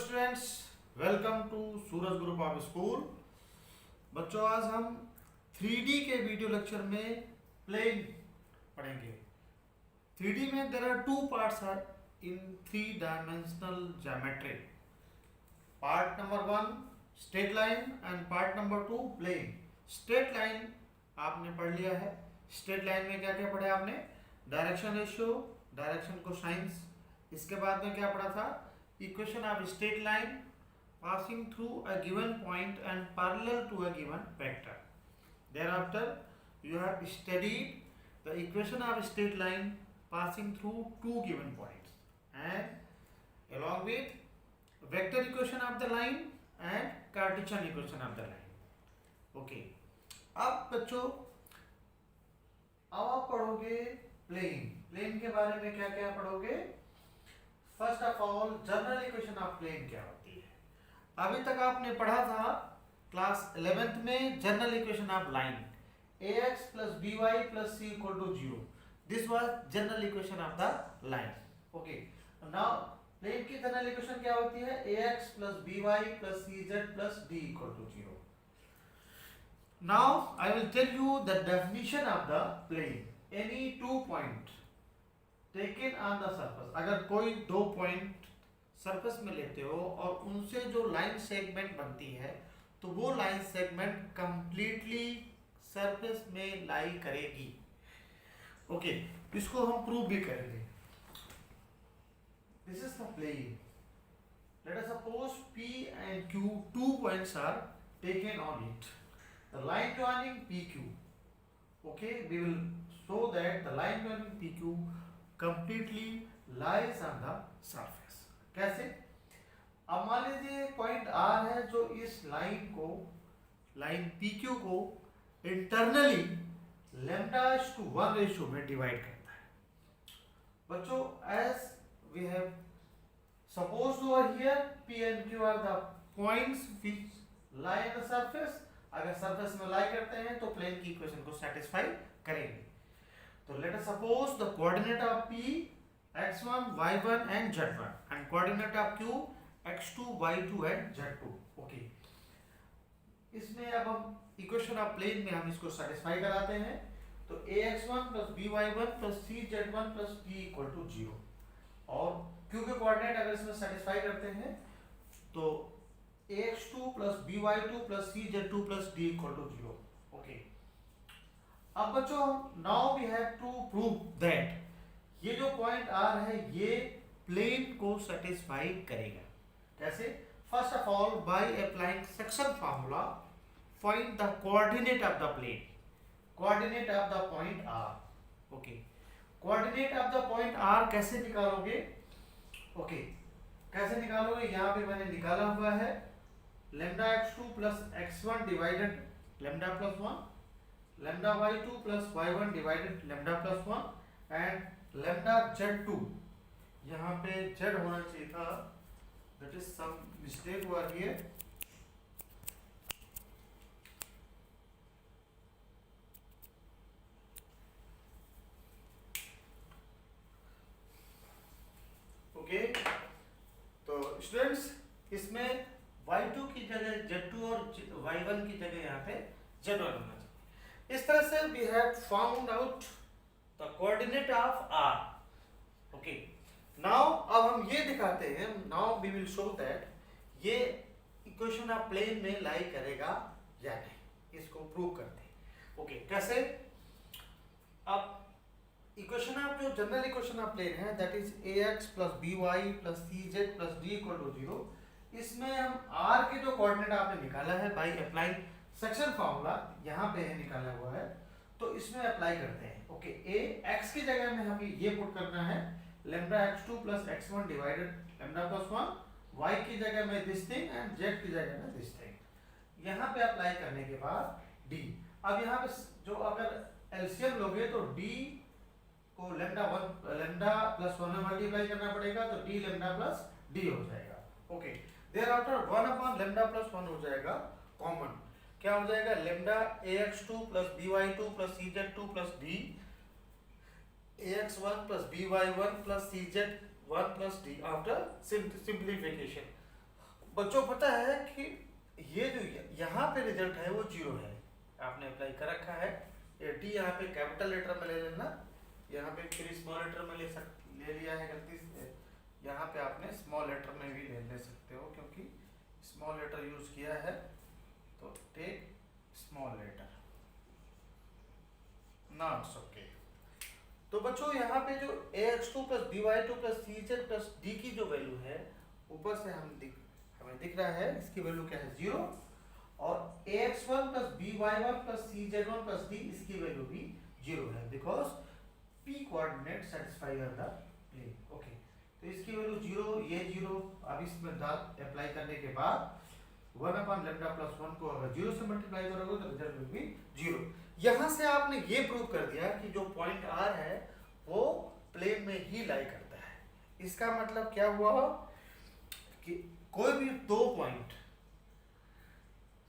Students, welcome to Suraj group of school. बच्चों, आज हम 3D के वीडियो लेक्चर में प्लेन पढ़ेंगे। 3D में there are two parts are in 3 dimensional geometry. Part number 1 straight line and part number 2 plane. Straight line आपने पढ़ लिया है। स्ट्रेट लाइन में क्या क्या पढ़ा आपने? Direction ratio, direction cosines. इसके बाद में क्या पढ़ा था? Equation of straight line passing through a given point and parallel to a given vector. Thereafter, you have studied the equation of straight line passing through two given points and along with vector equation of the line and Cartesian equation of the line. Okay. अब बच्चों, अब आप पढ़ोगे plane. Plane के बारे में क्या क्या पढ़ोगे? First of all, general equation of plane क्या होती है? अभी तक आपने पढ़ा था क्लास 11th में general equation of line ax plus by plus c equal to 0. This was general equation of the line. Okay, now plane की जनरल इक्वेशन क्या होती है? ax plus by plus cz plus d equal to 0. Now I will tell you the definition of the plane. Any two point taken on the surface. अगर कोई दो point surface में लेते हो और उनसे जो लाइन सेगमेंट बनती है तो वो लाइन सेगमेंट कंप्लीटली सरफेस में लाई करेगी। ओके, इसको हम प्रूव भी करेंगे। This is the plane. Let us suppose P and Q, 2 points are taken on it. The line joining PQ. Okay, we will show that the line joining PQ completely lies on the surface. कैसे? अब मान लीजिए point R है जो इस line को, line PQ को internally λ/1 ratio में डिवाइड करता है। बच्चों, as we have supposed over here, P and Q are the points which lie on the surface. अगर सरफेस में लाई करते हैं तो प्लेन की इक्वेशन को सेटिस्फाई करेंगे। तो let us suppose the coordinate of P x1, y1 and z1 and coordinate of Q x2, y2 and z2. Okay, इसमें अब हम इक्वेशन ऑफ प्लेन में हम इसको सेटिस्फाई कराते हैं। तो ax1 plus by1 plus cz1 plus d equal to 0 और Q के कोऑर्डिनेट अगर इसमें सेटिस्फाई करते हैं तो ax2 plus by2 plus cz2 plus d equal to 0. Okay, अब बच्चों, now we have to prove that ये जो पॉइंट R है ये प्लेन को सेटिस्फाई करेगा। कैसे? First of all, by applying section formula find the coordinate of the plane, coordinate of the point R. Okay, coordinate of the point R कैसे निकालोगे? Okay, कैसे निकालोगे? यहाँ पे मैंने निकाला हुआ है λ(x2 + x1) divided λ+1, λ(y2 + y1) divided λ+1 and λz2। यहाँ पे z होना चाहिए था, दैट इज सम मिस्टेक हुआ हियर। ओके, तो स्टूडेंट्स, इसमें y2 की जगह z2 और y1 की जगह यहाँ पे z1 होना चाहिए। इस तरह से we have found out the coordinate of R. Okay. Now अब हम ये दिखाते हैं, now we will show that ये इक्वेशन ऑफ प्लेन में लाई करेगा या नहीं, इसको प्रूव करते हैं। ओके, कैसे? अब इक्वेशन ऑफ जो जनरल इक्वेशन ऑफ प्लेन है that is ax plus by plus cz plus d equal to 0। इसमें हम R के जो कोऑर्डिनेट आपने निकाला है बाय अप्लाइंग सेक्शन फार्मूला, यहाँ पे है निकाला हुआ है, तो इसमें अप्लाई करते हैं। ओके, x की जगह में हमें ये पुट करना है λ(x2 + x1) डिवाइडेड λ+1, y की जगह में दिस थिंग एंड z की जगह में दिस थिंग। यहाँ पे अप्लाई करने के बाद d। अब यहाँ पे जो अगर एलसीएम लोगे तो d को λ+1 में मल्टीप्लाई करना पड़ेगा तो d λ+d हो जाएगा। ओके, देयरआफ्टर 1/λ+1 हो जाएगा कॉमन। क्या हो जाएगा? λax2 + by2 + cz2 + d ax1 + by1 + cz1 + d after simplification. बच्चों पता है कि ये जो यहाँ पे रिजल्ट है वो 0 है, आपने अप्लाई कर रखा है। ये डी यहाँ पे कैपिटल लेटर में ले लेना, यहाँ पे फिर स्मॉल लेटर में ले लिया है गलती से, यहाँ पे आपने स्मॉल लेटर में भी ले सकते हो क्योंकि स्मॉल लेटर यूज किया है, तो take small letter notes okay. तो बच्चों यहाँ पे जो ax2 plus by2 plus cz plus d की जो वैल्यू है ऊपर से हमें दिख रहा है, इसकी वैल्यू क्या है 0, और ax1 plus by1 plus cz1 plus d इसकी वैल्यू भी 0 है because p coordinate satisfy the plane okay. तो इसकी वैल्यू 0, ये 0, अब इसमें अप्लाई करने के बाद 1/λ प्लस 1 को अगर 0 से मल्टीप्लाई करोगे तो रिजल्ट विल बी 0। यहाँ से आपने ये प्रूव कर दिया कि जो पॉइंट R है वो प्लेन में ही लाई करता है। इसका मतलब क्या हुआ कि कोई भी दो पॉइंट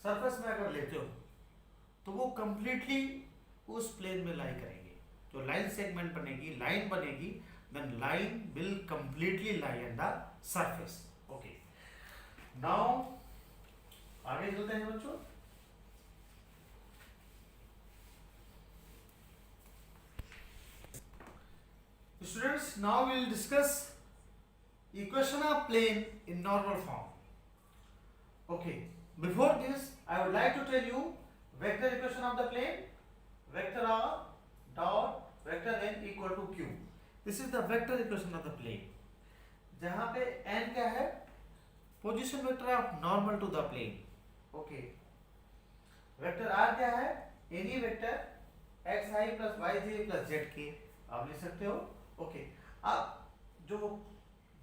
सरफेस में अगर लेते हो तो वो कंप्लीटली उस प्लेन में लाई करेंगे। जो लाइन सेगमेंट बनेगी, लाइन बनेगी, then line will completely lie on the surface okay. Now आगे चलते हैं बच्चों। Students, now we will discuss equation of plane in normal form. Okay. Before this, I would like to tell you vector equation of the plane. Vector R dot vector n equal to q. This is the vector equation of the plane. जहाँ पे n क्या है? Position vector of normal to the plane. Okay. Vector R क्या है? Any vector xi plus yj plus zk आप लिख सकते हो ओके। अब जो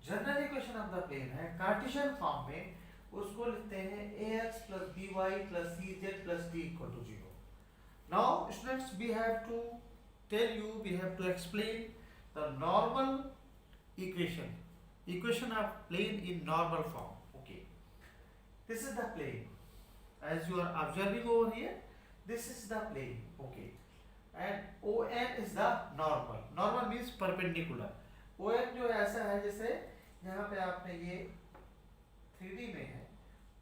general equation of the plane है कार्टेशियन फॉर्म में उसको लिखते हैं ax plus by plus cz plus d equal to 0. Now students, we have to tell you, we have to explain the normal equation of plane in normal form okay. This is the plane as you are observing over here, this is the plane okay, and ON is the normal means perpendicular। ON जो ऐसा है जैसे यहाँ पे आपने ये 3D में है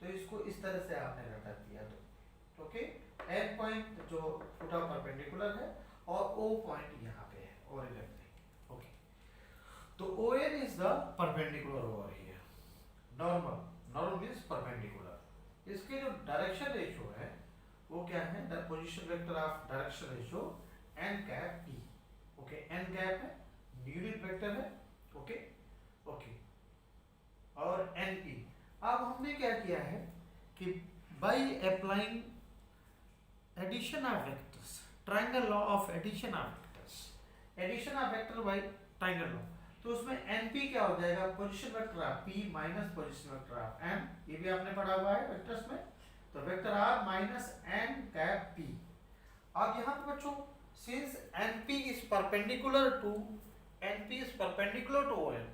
तो इसको इस तरह से आपने रटा दिया तो ओके। N पॉइंट जो फुटा परपेंडिकुलर है और O पॉइंट यहाँ पे है ओरिजिन में ओके। तो ON is the perpendicular over here, normal means perpendicular। इसके जो डायरेक्शन रेशियो है वो क्या है, the position vector of direction ratio n cap p okay. n cap है यूनिट वेक्टर है ओके ओके, और np। अब हमने क्या किया है कि by applying addition of vectors, triangle law of addition of vectors, addition of vector by triangle law, तो उसमें np क्या हो जाएगा, position vector of p minus position vector of m, ये भी आपने पढ़ा हुआ है वेक्टर्स में। तो vector r minus n cap p। अब यहाँ पे बच्चों since np is perpendicular to ON,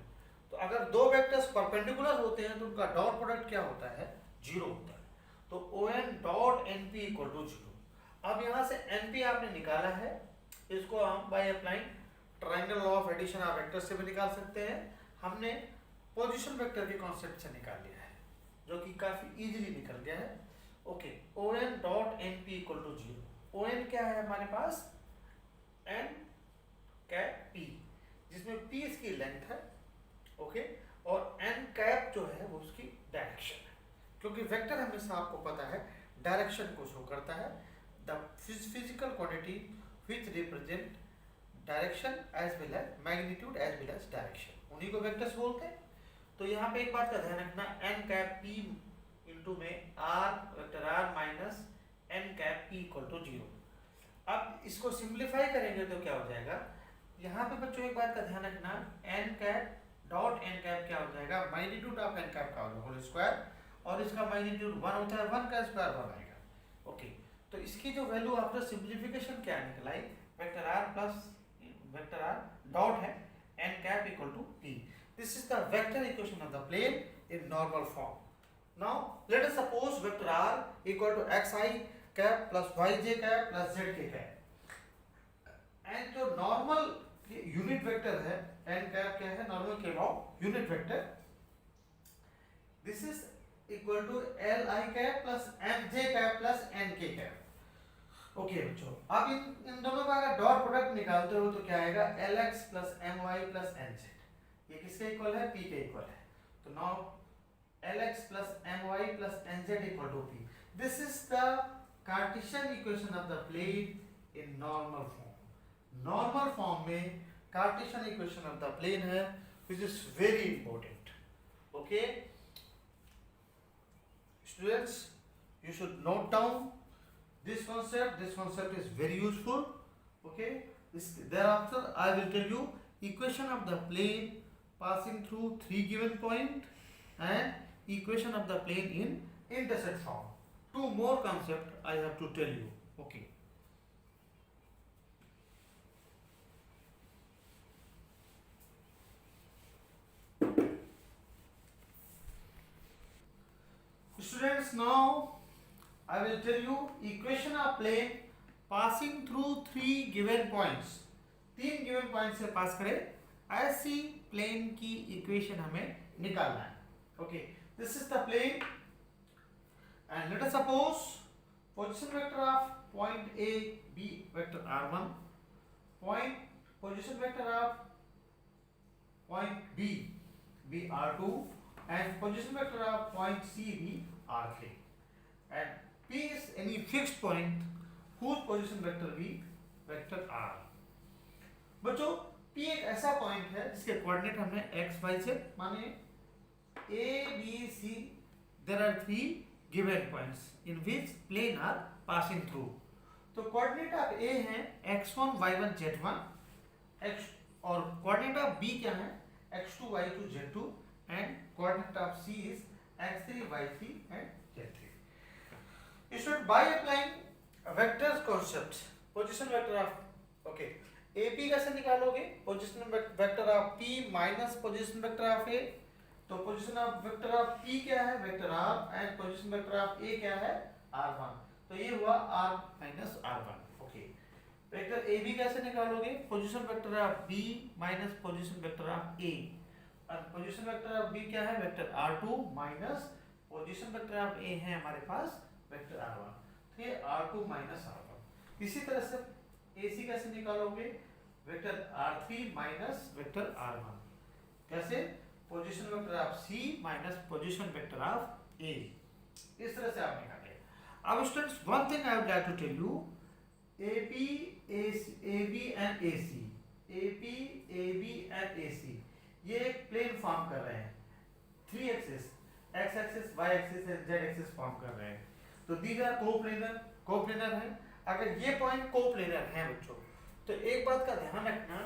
तो अगर दो वेक्टर्स परपेंडिकुलर होते हैं तो उनका डॉट प्रोडक्ट क्या होता है, 0 होता है। तो ON dot np equal to 0। अब यहाँ से np आपने निकाला है, इसको हम by applying triangle law of addition of vector से भी निकाल सकते हैं। हमने पोजीशन वेक्टर के कॉन्सेप्ट से निकाल लिया है जो कि काफी इजीली निकल गया है okay. ON dot np equal to 0। ON क्या है हमारे पास, n कैप p, जिसमें p इसकी लेंथ है ओके, और n कैप जो है वो उसकी डायरेक्शन है, क्योंकि वेक्टर हमेशा आपको पता है डायरेक्शन को शो करता है। The physical quantity which represent direction as well as magnitude as well as direction, उन्हीं को वेक्टर्स बोलते हैं। तो यहाँ पे एक बात का ध्यान रखना, n कैप p इंटू में r vector r minus n cap p equal to 0। अब इसको सिंप्लीफाई करेंगे तो क्या हो जाएगा, यहाँ पे बच्चों एक बात का ध्यान रखना, n cap dot n cap क्या हो जाएगा, मैग्नीट्यूड ऑफ n कैप का होल स्क्वायर, और इसका मैग्नीट्यूड 1 होता है, 1 का स्क्वायर 1 आएगा ओके। तो इसकी जो वैल्यू आफ्टर सिंप्लीफिकेशन क्या निकलाई, vector r plus vector r dot है n cap equal to p। This is the vector equation of the plane in normal form. Now let us suppose vector r equal to xi cap plus yj cap plus zk cap, and जो normal unit vector है n cap क्या है, normal के about unit vector, this is equal to L I cap plus M J cap plus N के cap. Okay बच्चों, अब इन दोनों का अगर डॉट प्रोडक्ट निकालते हो तो क्या आएगा, l x plus m y plus n z. ये किसके इक्वल है, पी के इक्वल है। तो now l x plus m y plus n z equal to p. This is the Cartesian equation of the plane in normal form. Normal form में Cartesian equation of the plane है, which is very important. Okay, students, you should note down this concept. This concept is very useful. Okay, thereafter I will tell you equation of the plane passing through three given point and equation of the plane in intercept form. Two more concept I have to tell you. Okay. Students, now I will tell you equation of plane passing through three given points. तीन given points से पास करे ऐसी plane की equation हमें निकालना है. Okay, this is the plane and let us suppose position vector of point A be vector r1, position vector of point B be r2 and position vector of point C be r3, and P is any fixed point whose position vector be vector r. बच्चों P एक ऐसा point है जिसके coordinate हमने x y z माने A B C. There are three given points in which plane are passing through. तो coordinate of A है x1 y1 z1 x, और कोऑर्डिनेट ऑफ B क्या है x2 y2 z2, and coordinate of C is x3 y3 and z3. You should, by applying vector concept, position vector of okay AP कैसे निकालोगे, position vector of P minus position vector of A. तो position of vector of P क्या है, vector R, and position vector of A क्या है, R1. तो ये हुआ R minus R1. Okay. Vector AB कैसे निकालोगे, position vector of B minus position vector of A. और पोजीशन वेक्टर ऑफ बी क्या है, vector r2 minus position vector of A है हमारे पास वेक्टर r1. तो ये r2 माइनस r1. इसी तरह से ac कैसे निकालोगे, vector r3 minus vector r1. कैसे, position vector of c minus position vector of a. इस तरह से आप निकालेंगे. अब students, one thing I would like to tell you, AP AB and AC, AP AB and AC ये एक plane form कर रहे हैं. Three axis, X axis, Y axis and Z axis form कर रहे हैं. तो दीज आर कोप्लेनर है. अगर ये पॉइंट कोप्लेनर है बच्चों, तो एक बात का ध्यान रखना,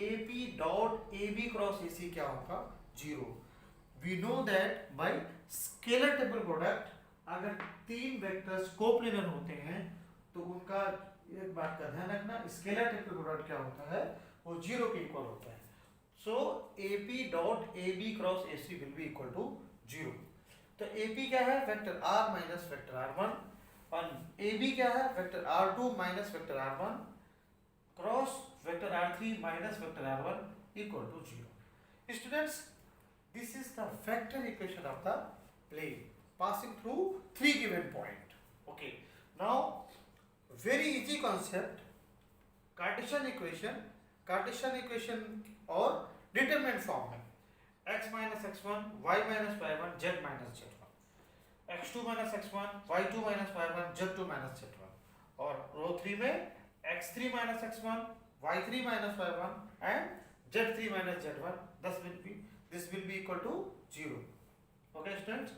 AP dot AB cross AC क्या होगा, zero. We know that by scalar triple product, अगर तीन वेक्टर्स कोप्लेनर होते हैं तो उनका एक बात का ध्यान रखना, स्केलर ट्रिपल प्रोडक्ट क्या होता है, वो जीरो के इक्वल होता है. So AP dot AB cross AC will be equal to 0. तो AP क्या है, vector R minus vector R1, और AB क्या है, vector R2 minus vector R1 cross vector R3 minus vector R1 equal to 0. Students, this is the vector equation of the plane passing through three given point. Okay. Now, very easy concept, Cartesian equation और determinant form है, x minus x1 y minus y1 z minus z1, x2 minus x1 y2 minus y1 z2 minus z1, और रो 3 में x3 minus x1 y3 minus y1 and z3 minus z1. This will be equal to 0. Okay students,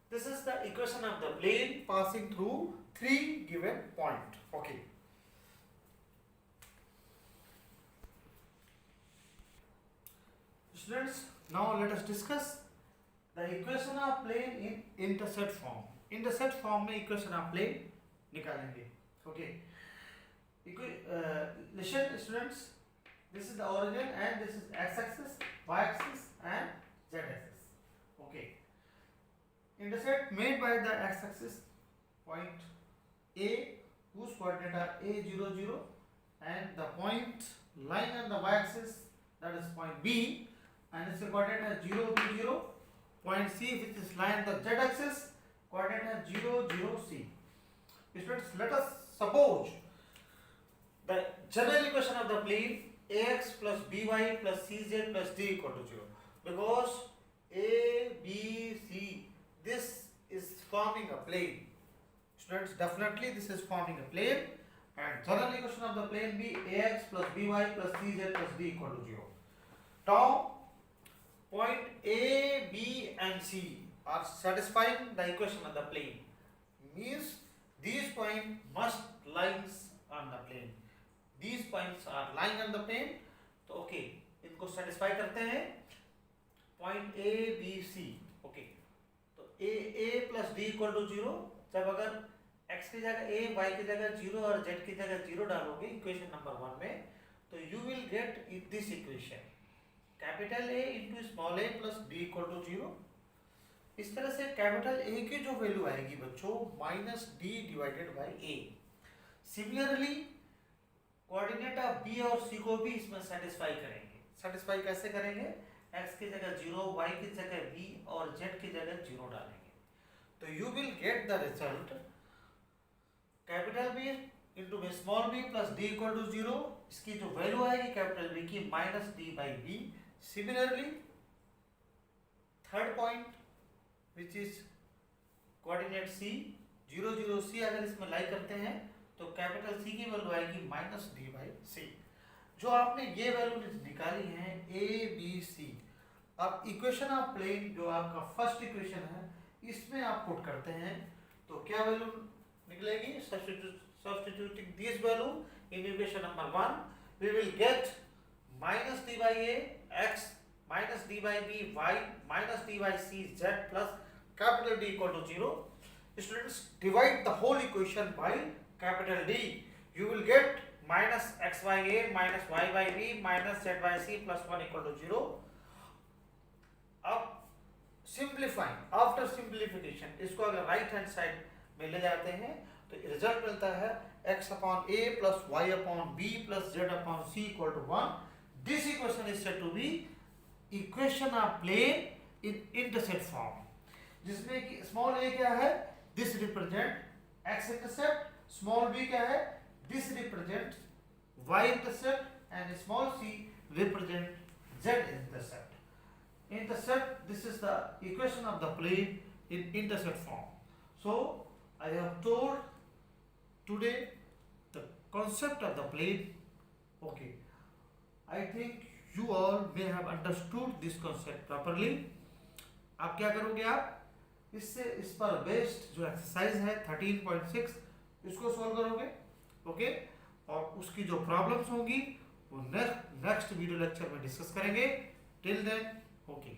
this is the equation of the plane passing through three given point. Okay. Students, now let us discuss the equation of plane in intercept form. Intercept form में equation of plane निकालेंगे. Okay. Listen students, this is the origin and this is x-axis, y-axis and z-axis. Okay. Intercept made by the x-axis point A whose coordinate are A 0 0, and the point lying on the y-axis, that is point B, and its coordinate is 0 2 0, point C which is lying on the z axis, coordinate है 0 0 C. Students, let us suppose the general equation of the plane ax plus by plus cz plus d equal to 0, because a b c, this is forming a plane. Students, definitely this is forming a plane, and general equation of the plane be ax plus by plus cz plus d equal to 0. Now point A, B and C are satisfying the equation of the plane, means these points must lies on the plane. These points are lying on the plane, तो okay इनको satisfy करते हैं. Point A B C, okay, तो A plus D equal to 0. जब अगर x की जगह a, y की जगह 0 और z की जगह 0 डालोगे इक्वेशन नंबर 1 में, तो you will get this equation capital A into small a plus D equal to 0. इस तरह से कैपिटल A की जो वैल्यू आएगी बच्चों minus D divided by a. Similarly coordinate of B और C को भी इसमें सेटिस्फाई करेंगे. सेटिस्फाई कैसे करेंगे? x की जगह 0, y की जगह b और z की जगह 0 डालेंगे, तो you will get the result capital B into small b plus d equal to 0. इसकी जो वैल्यू आएगी कैपिटल B की minus d by b. Similarly third point which is coordinate C 0 0 C, अगर इसमें लाई करते हैं तो कैपिटल C की वैल्यू आएगी माइनस d बाई C. जो आपने ये वैल्यू निकाली है A B C, अब इक्वेशन ऑफ प्लेन जो आपका फर्स्ट इक्वेशन है इसमें आप पुट करते हैं तो क्या वैल्यू निकलेगी? Substituting this value in equation number 1, we will get minus d by a x minus d by b y minus d by c z plus capital D equal to 0. Students, divide the whole equation by capital D. You will get minus x by a minus y by b minus z by c plus 1 equal to 0. अब simplifying, after simplification इसको अगर right hand side में ले जाते हैं तो result मिलता है x upon a plus y upon b plus z upon c equal to 1. This equation is said to be equation of plane in intercept form, जिसमें कि small a क्या है? This represent x intercept. Small b क्या है? This represent y intercept, and small c represent z intercept. Intercept, this is the equation of the plane in intercept form. So I have told today the concept of the plane. Okay, I think you all may have understood this concept properly. अब क्या करोगे आप? इससे इस पर based जो exercise है 13.6 इसको सॉल्व करोगे. ओके, और उसकी जो प्रॉब्लम्स होंगी वो नेक्स्ट वीडियो लेक्चर में डिस्कस करेंगे. Till then, okay.